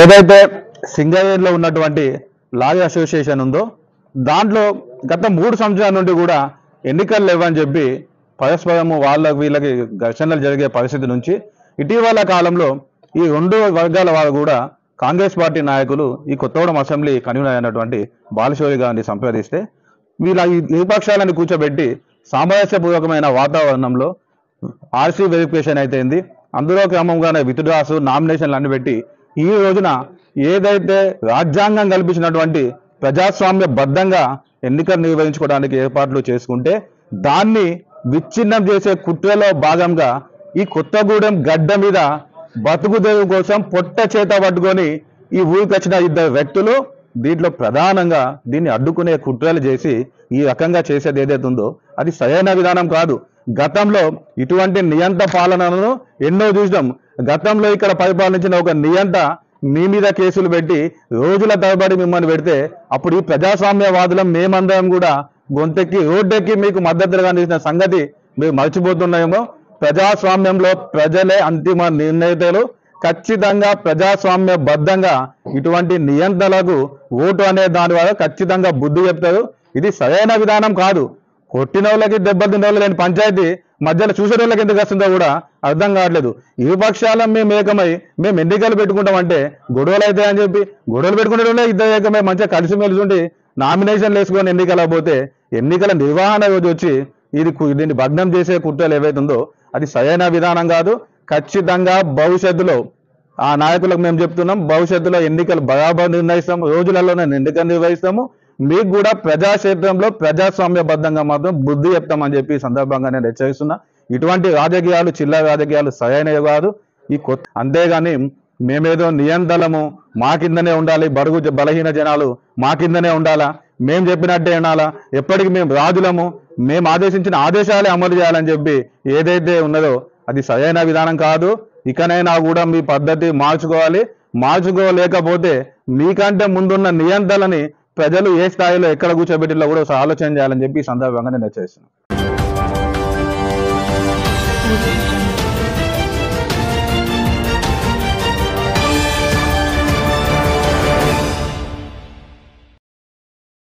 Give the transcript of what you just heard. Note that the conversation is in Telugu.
ఏదైతే సింగరేణిలో ఉన్నటువంటి లారీ అసోసియేషన్ ఉందో దాంట్లో గత 3 సంవత్సరాల నుండి కూడా ఎన్నికలు లేవని చెప్పి పరస్పరము వీళ్ళకి ఘర్షణలు జరిగే పరిస్థితి నుంచి ఇటీవల కాలంలో ఈ 2 వర్గాల వారు కూడా కాంగ్రెస్ పార్టీ నాయకులు ఈ కొత్తగూడెం అసెంబ్లీ కన్వీనర్ అయినటువంటి బాలశౌరి గారిని సంప్రదిస్తే వీళ్ళ ఈ విపక్షాలను కూర్చోబెట్టి సామరస్యపూర్వకమైన వాతావరణంలో ఆర్సీ వెరిఫికేషన్ అయితేంది, అందులో క్రమంగానే విత్డ్రాస్ నామినేషన్లు అన్ని పెట్టి ఈ రోజున ఏదైతే రాజ్యాంగం కల్పించినటువంటి ప్రజాస్వామ్యబద్ధంగా ఎన్నికలు నిర్వహించుకోవడానికి ఏర్పాట్లు చేసుకుంటే దాన్ని విచ్ఛిన్నం చేసే కుట్రలో భాగంగా ఈ కొత్తగూడెం గడ్డ మీద బతుకు తెరువు కోసం పొట్ట చేత పట్టుకొని ఈ ఊరికి వచ్చిన 2 వ్యక్తులు దీంట్లో ప్రధానంగా దీన్ని అడ్డుకునే కుట్రలు చేసి ఈ రకంగా చేసేది ఏదైతే ఉందో అది సరైన విధానం కాదు. గతంలో ఇటువంటి నియంత పాలనను ఎన్నో చూసాం. గతంలో ఇక్కడ పరిపాలించిన ఒక నియంత మీ మీద కేసులు పెట్టి రోజుల తరబడి మిమ్మల్ని పెడితే అప్పుడు ఈ ప్రజాస్వామ్యవాదులం మేమందరం కూడా గొంతెక్కి రోడ్డెక్కి మీకు మద్దతుగా నిలిచిన సంగతి మీరు మర్చిపోతున్నాయేమో. ప్రజాస్వామ్యంలో ప్రజలే అంతిమ నిర్ణేతలు. ఖచ్చితంగా ప్రజాస్వామ్యబద్ధంగా ఇటువంటి నియంత్రణలకు ఓటు అనే దాని వల్ల ఖచ్చితంగా బుద్ధి చెప్తారు. ఇది సరైన విధానం కాదు. కొట్టిన వాళ్ళకి దెబ్బలు తిన్న వాళ్ళు లేని పంచాయతీ మధ్యలో చూసే వాళ్ళకి ఎందుకు వస్తుందో కూడా అర్థం కావట్లేదు. ఈ పక్షాలను మేము ఏకమై మేము ఎన్నికలు పెట్టుకుంటామంటే గొడవలు అయితే అని చెప్పి గొడవలు పెట్టుకునే వాళ్ళే 2 ఏకమై మంచిగా కలిసిమెలిసి ఉండి నామినేషన్లు వేసుకొని ఎన్నికల పోతే ఎన్నికల నిర్వహణ రోజు వచ్చి దీన్ని భగ్నం చేసే కుట్రలు ఏవైతుందో అది సరైన విధానం కాదు. ఖచ్చితంగా భవిష్యత్తులో ఆ నాయకులకు మేము చెప్తున్నాం, భవిష్యత్తులో ఎన్నికలు బరాబర్ నిర్ణయిస్తాము, రోజులలోనే ఎన్నికలు నిర్వహిస్తాము. మీకు కూడా ప్రజాక్షేత్రంలో ప్రజాస్వామ్యబద్ధంగా మాత్రం బుద్ధి చెప్తామని చెప్పి ఈ సందర్భంగా నేను హెచ్చరిస్తున్నా. ఇటువంటి రాజకీయాలు చిల్లర రాజకీయాలు సరైనవి కాదు. అంతేగాని మేమేదో నియంత్రణము మా కిందనే ఉండాలి, బడుగు బలహీన జనాలు మా కిందనే ఉండాలా, మేము చెప్పినట్టే వినాలా, ఎప్పటికీ మేము రాజులము, మేము ఆదేశించిన ఆదేశాలే అమలు చేయాలని చెప్పి ఏదైతే ఉన్నదో అది సరైన విధానం కాదు. ఇకనైనా కూడా మీ పద్ధతి మార్చుకోవాలి. మార్చుకోలేకపోతే మీకంటే ముందున్న నియంత్రణని ప్రజలు ఏ స్థాయిలో ఎక్కడ కూర్చోబెట్టిలో కూడా ఆలోచన చేయాలని చెప్పి ఈ సందర్భంగా నేను హెచ్చరిస్తున్నాను.